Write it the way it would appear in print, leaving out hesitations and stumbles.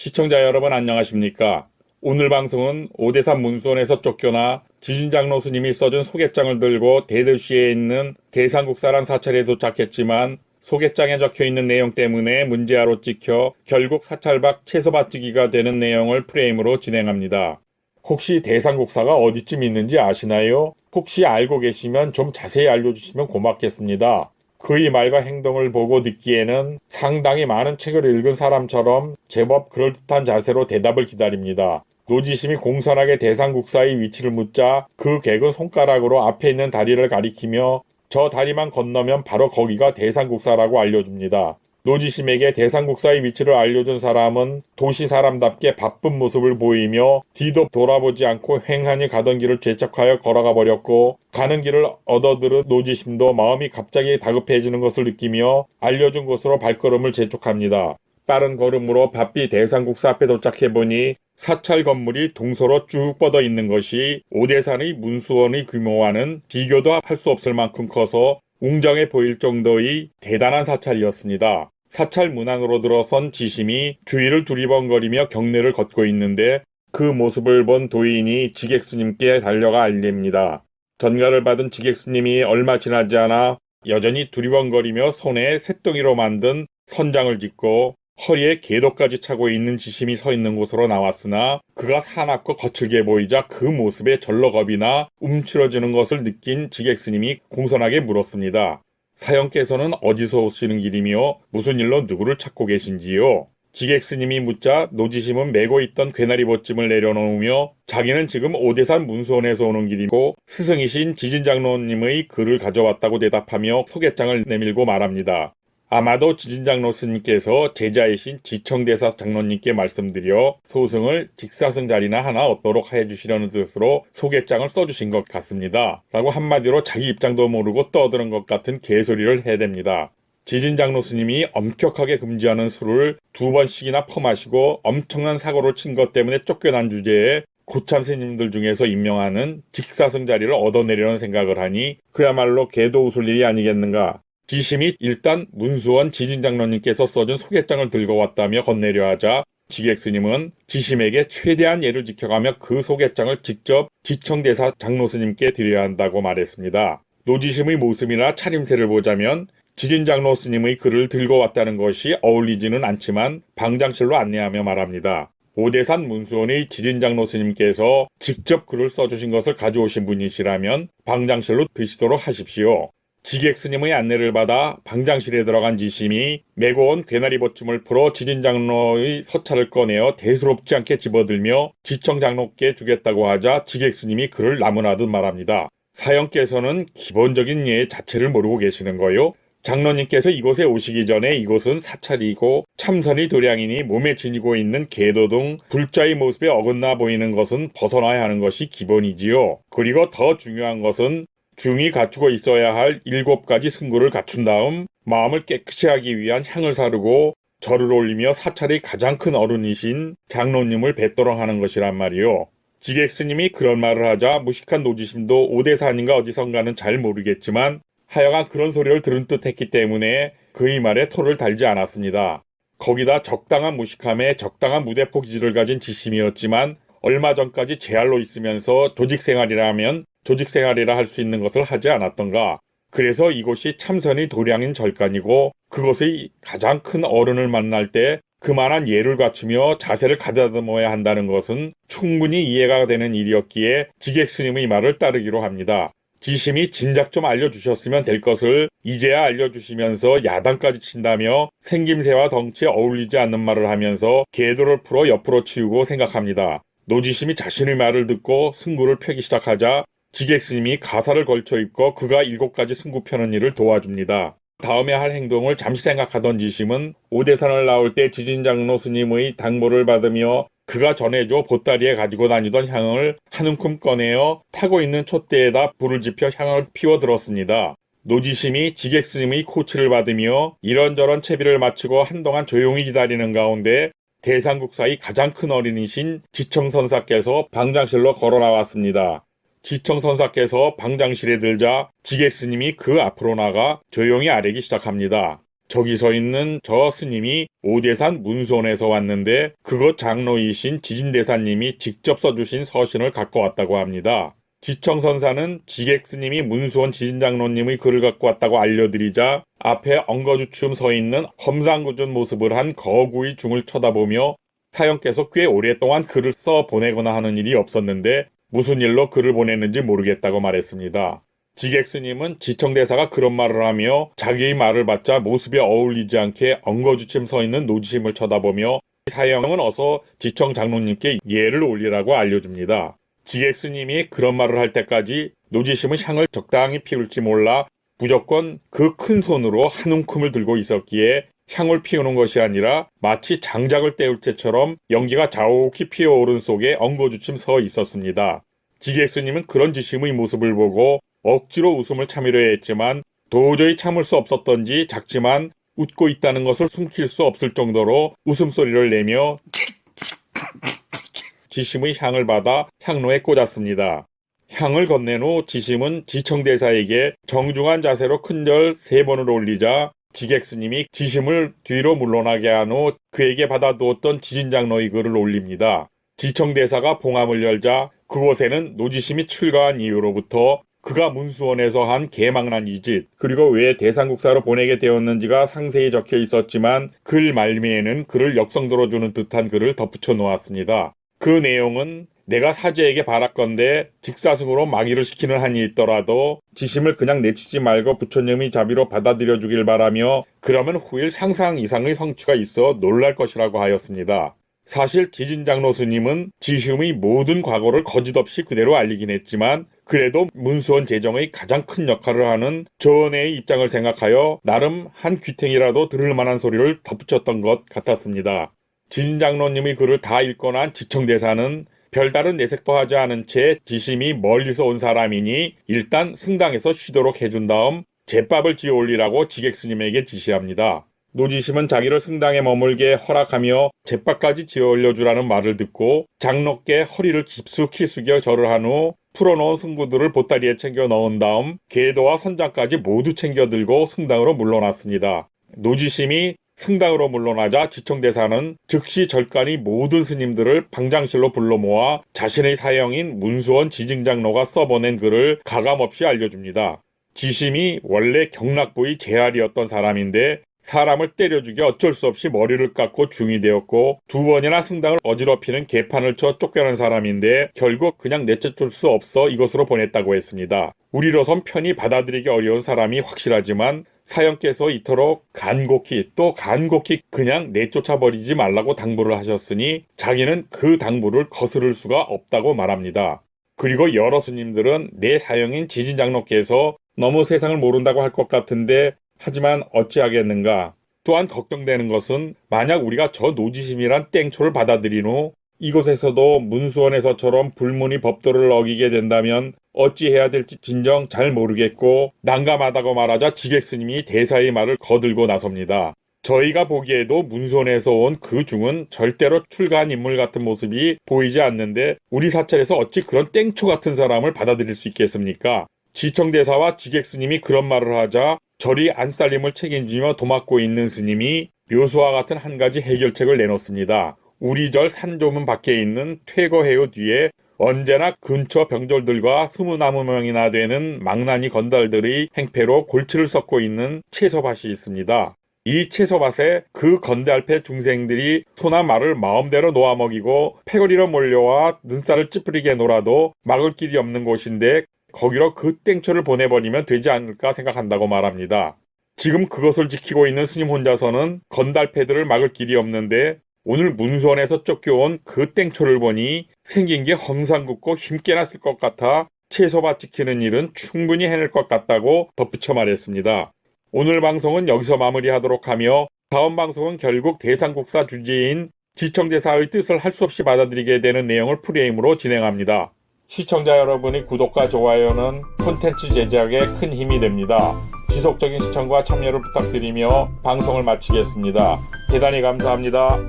시청자 여러분 안녕하십니까? 오늘 방송은 오대산 문수원에서 쫓겨나 지진장로 스님이 써준 소개장을 들고 대도시에 있는 대산국사란 사찰에 도착했지만 소개장에 적혀있는 내용 때문에 문제아로 찍혀 결국 사찰밖 채소밭지기가 되는 내용을 프레임으로 진행합니다. 혹시 대산국사가 어디쯤 있는지 아시나요? 혹시 알고 계시면 좀 자세히 알려주시면 고맙겠습니다. 그의 말과 행동을 보고 듣기에는 상당히 많은 책을 읽은 사람처럼 제법 그럴듯한 자세로 대답을 기다립니다. 노지심이 공손하게 대산국사의 위치를 묻자 그 객은 손가락으로 앞에 있는 다리를 가리키며 저 다리만 건너면 바로 거기가 대산국사라고 알려줍니다. 노지심에게 대산국사의 위치를 알려준 사람은 도시 사람답게 바쁜 모습을 보이며 뒤도 돌아보지 않고 횡하니 가던 길을 재촉하여 걸어가 버렸고 가는 길을 얻어들은 노지심도 마음이 갑자기 다급해지는 것을 느끼며 알려준 곳으로 발걸음을 재촉합니다. 빠른 걸음으로 바삐 대산국사 앞에 도착해보니 사찰 건물이 동서로 쭉 뻗어 있는 것이 오대산의 문수원의 규모와는 비교도 할 수 없을 만큼 커서 웅장해 보일 정도의 대단한 사찰이었습니다. 사찰 문 안으로 들어선 지심이 주위를 두리번거리며 경례를 걷고 있는데 그 모습을 본 도인이 지객스님께 달려가 알립니다. 전가를 받은 지객스님이 얼마 지나지 않아 여전히 두리번거리며 손에 쇳덩이로 만든 선장을 짚고 허리에 개도까지 차고 있는 지심이 서 있는 곳으로 나왔으나 그가 사납고 거칠게 보이자 그 모습에 절로 겁이 나 움츠러지는 것을 느낀 지객스님이 공손하게 물었습니다. 사형께서는 어디서 오시는 길이며 무슨 일로 누구를 찾고 계신지요? 지객스님이 묻자 노지심은 메고 있던 괴나리 벗짐을 내려놓으며 자기는 지금 오대산 문수원에서 오는 길이고 스승이신 지진장로님의 글을 가져왔다고 대답하며 소개장을 내밀고 말합니다. 아마도 지진장로 스님께서 제자이신 지청대사 장로님께 말씀드려 소승을 직사승 자리나 하나 얻도록 해주시려는 뜻으로 소개장을 써주신 것 같습니다. 라고 한마디로 자기 입장도 모르고 떠드는 것 같은 개소리를 해댑니다. 지진장로 스님이 엄격하게 금지하는 술을 2번씩이나 퍼마시고 엄청난 사고를 친 것 때문에 쫓겨난 주제에 고참 스님들 중에서 임명하는 직사승 자리를 얻어내려는 생각을 하니 그야말로 개도 웃을 일이 아니겠는가. 지심이 일단 문수원 지진장로님께서 써준 소개장을 들고 왔다며 건네려 하자 지객스님은 지심에게 최대한 예를 지켜가며 그 소개장을 직접 지청대사 장로스님께 드려야 한다고 말했습니다. 노지심의 모습이나 차림새를 보자면 지진장로 스님의 글을 들고 왔다는 것이 어울리지는 않지만 방장실로 안내하며 말합니다. 오대산 문수원의 지진장로 스님께서 직접 글을 써주신 것을 가져오신 분이시라면 방장실로 드시도록 하십시오. 지객스님의 안내를 받아 방장실에 들어간 지심이 메고 온 괴나리 벗짐을 풀어 지진장로의 서찰을 꺼내어 대수롭지 않게 집어들며 지청장로께 주겠다고 하자 지객스님이 그를 나무라듯 말합니다. 사형께서는 기본적인 예 자체를 모르고 계시는 거요? 장로님께서 이곳에 오시기 전에 이곳은 사찰이고 참선이 도량이니 몸에 지니고 있는 개도 등 불자의 모습에 어긋나 보이는 것은 벗어나야 하는 것이 기본이지요. 그리고 더 중요한 것은 중이 갖추고 있어야 할 7가지 승구를 갖춘 다음 마음을 깨끗이 하기 위한 향을 사르고 절을 올리며 사찰의 가장 큰 어른이신 장로님을 뵙도록 하는 것이란 말이요. 지객스님이 그런 말을 하자 무식한 노지심도 오대산인가 어디선가는 잘 모르겠지만 하여간 그런 소리를 들은 듯 했기 때문에 그의 말에 토를 달지 않았습니다. 거기다 적당한 무식함에 적당한 무대포기질을 가진 지심이었지만 얼마 전까지 재활로 있으면서 조직생활이라 할 수 있는 것을 하지 않았던가. 그래서 이곳이 참선이 도량인 절간이고 그것의 가장 큰 어른을 만날 때 그만한 예를 갖추며 자세를 가다듬어야 한다는 것은 충분히 이해가 되는 일이었기에 지객스님의 말을 따르기로 합니다. 지심이 진작 좀 알려주셨으면 될 것을 이제야 알려주시면서 야단까지 친다며 생김새와 덩치에 어울리지 않는 말을 하면서 계도를 풀어 옆으로 치우고 생각합니다. 노지심이 자신의 말을 듣고 승구를 펴기 시작하자 지객스님이 가사를 걸쳐 입고 그가 7가지 승구 펴는 일을 도와줍니다. 다음에 할 행동을 잠시 생각하던 지심은 오대산을 나올 때 지진장로 스님의 당보를 받으며 그가 전해줘 보따리에 가지고 다니던 향을 한 움큼 꺼내어 타고 있는 촛대에다 불을 지펴 향을 피워 들었습니다. 노지심이 지객스님의 코치를 받으며 이런저런 채비를 마치고 한동안 조용히 기다리는 가운데 대산국사의 가장 큰 어린이신 지청선사께서 방장실로 걸어 나왔습니다. 지청선사께서 방장실에 들자 지객스님이 그 앞으로 나가 조용히 아뢰기 시작합니다. 저기 서 있는 저 스님이 오대산 문수원에서 왔는데 그것 장로이신 지진대사님이 직접 써주신 서신을 갖고 왔다고 합니다. 지청선사는 지객스님이 문수원 지진장로님의 글을 갖고 왔다고 알려드리자 앞에 엉거주춤 서 있는 험상궂은 모습을 한 거구의 중을 쳐다보며 사형께서 꽤 오랫동안 글을 써 보내거나 하는 일이 없었는데 무슨 일로 글을 보냈는지 모르겠다고 말했습니다. 지객스님은 지청대사가 그런 말을 하며 자기의 말을 받자 모습에 어울리지 않게 엉거주춤 서 있는 노지심을 쳐다보며 사형은 어서 지청장로님께 예를 올리라고 알려줍니다. 지객스님이 그런 말을 할 때까지 노지심은 향을 적당히 피울지 몰라 무조건 그 큰 손으로 한 움큼을 들고 있었기에 향을 피우는 것이 아니라 마치 장작을 때울 때처럼 연기가 자욱히 피어오른 속에 엉거주춤 서 있었습니다. 지객스님은 그런 지심의 모습을 보고 억지로 웃음을 참으려 했지만 도저히 참을 수 없었던지 작지만 웃고 있다는 것을 숨길 수 없을 정도로 웃음소리를 내며 지심의 향을 받아 향로에 꽂았습니다. 향을 건넨 후 지심은 지청대사에게 정중한 자세로 큰절 3번을 올리자 지객스님이 지심을 뒤로 물러나게 한 후 그에게 받아두었던 지진장로의 글을 올립니다. 지청대사가 봉함을 열자 그곳에는 노지심이 출가한 이후로부터 그가 문수원에서 한 개망난 이짓 그리고 왜 대상국사로 보내게 되었는지가 상세히 적혀 있었지만 글 말미에는 그를 역성들어주는 듯한 글을 덧붙여 놓았습니다. 그 내용은 내가 사제에게 바랄건대 직사승으로 망의를 시키는 한이 있더라도 지심을 그냥 내치지 말고 부처님의 자비로 받아들여 주길 바라며 그러면 후일 상상 이상의 성취가 있어 놀랄 것이라고 하였습니다. 사실 지진장로 스님은 지심의 모든 과거를 거짓없이 그대로 알리긴 했지만 그래도 문수원 재정의 가장 큰 역할을 하는 전하의 입장을 생각하여 나름 한 귀탱이라도 들을 만한 소리를 덧붙였던 것 같았습니다. 지진장로님의 글을 다 읽고 난 지청대사는 별다른 내색도 하지 않은 채 지심이 멀리서 온 사람이니 일단 승당에서 쉬도록 해준 다음 제밥을 지어 올리라고 지객스님에게 지시합니다. 노지심은 자기를 승당에 머물게 허락하며 제밥까지 지어 올려주라는 말을 듣고 장로께 허리를 깊숙이 숙여 절을 한 후 풀어놓은 승구들을 보따리에 챙겨 넣은 다음 계도와 선장까지 모두 챙겨 들고 승당으로 물러났습니다. 노지심이 승당으로 물러나자 지청대사는 즉시 절간이 모든 스님들을 방장실로 불러 모아 자신의 사형인 문수원 지증장로가 써보낸 글을 가감없이 알려줍니다. 지심이 원래 경락부의 제할이었던 사람인데 사람을 때려 죽여 어쩔 수 없이 머리를 깎고 중이 되었고 2번이나 승당을 어지럽히는 개판을 쳐 쫓겨난 사람인데 결국 그냥 내쫓을 수 없어 이것으로 보냈다고 했습니다. 우리로선 편히 받아들이기 어려운 사람이 확실하지만 사형께서 이토록 간곡히 또 간곡히 그냥 내쫓아버리지 말라고 당부를 하셨으니 자기는 그 당부를 거스를 수가 없다고 말합니다. 그리고 여러 스님들은 내 사형인 지진장로께서 너무 세상을 모른다고 할 것 같은데 하지만 어찌하겠는가. 또한 걱정되는 것은 만약 우리가 저 노지심이란 땡초를 받아들인 후 이곳에서도 문수원에서처럼 불문의 법도를 어기게 된다면 어찌해야 될지 진정 잘 모르겠고 난감하다고 말하자 지객스님이 대사의 말을 거들고 나섭니다. 저희가 보기에도 문수원에서 온 그 중은 절대로 출가한 인물 같은 모습이 보이지 않는데 우리 사찰에서 어찌 그런 땡초 같은 사람을 받아들일 수 있겠습니까? 지청대사와 지객스님이 그런 말을 하자 절이 안살림을 책임지며 도맡고 있는 스님이 묘수와 같은 한 가지 해결책을 내놓습니다. 우리 절 산조문 밖에 있는 퇴거해요 뒤에 언제나 근처 병졸들과 20-20명이나 되는 망나니 건달들의 행패로 골치를 썩고 있는 채소밭이 있습니다. 이 채소밭에 그 건달패 중생들이 소나 말을 마음대로 놓아먹이고 패거리로 몰려와 눈살을 찌푸리게 놀아도 막을 길이 없는 곳인데 거기로 그 땡초를 보내버리면 되지 않을까 생각한다고 말합니다. 지금 그것을 지키고 있는 스님 혼자서는 건달패들을 막을 길이 없는데 오늘 문수원에서 쫓겨온 그 땡초를 보니 생긴 게 험상궂고 힘께나 쓸 것 같아 채소밭 지키는 일은 충분히 해낼 것 같다고 덧붙여 말했습니다. 오늘 방송은 여기서 마무리하도록 하며 다음 방송은 결국 대상국사 주지인 지청대사의 뜻을 할 수 없이 받아들이게 되는 내용을 프레임으로 진행합니다. 시청자 여러분의 구독과 좋아요는 콘텐츠 제작에 큰 힘이 됩니다. 지속적인 시청과 참여를 부탁드리며 방송을 마치겠습니다. 대단히 감사합니다.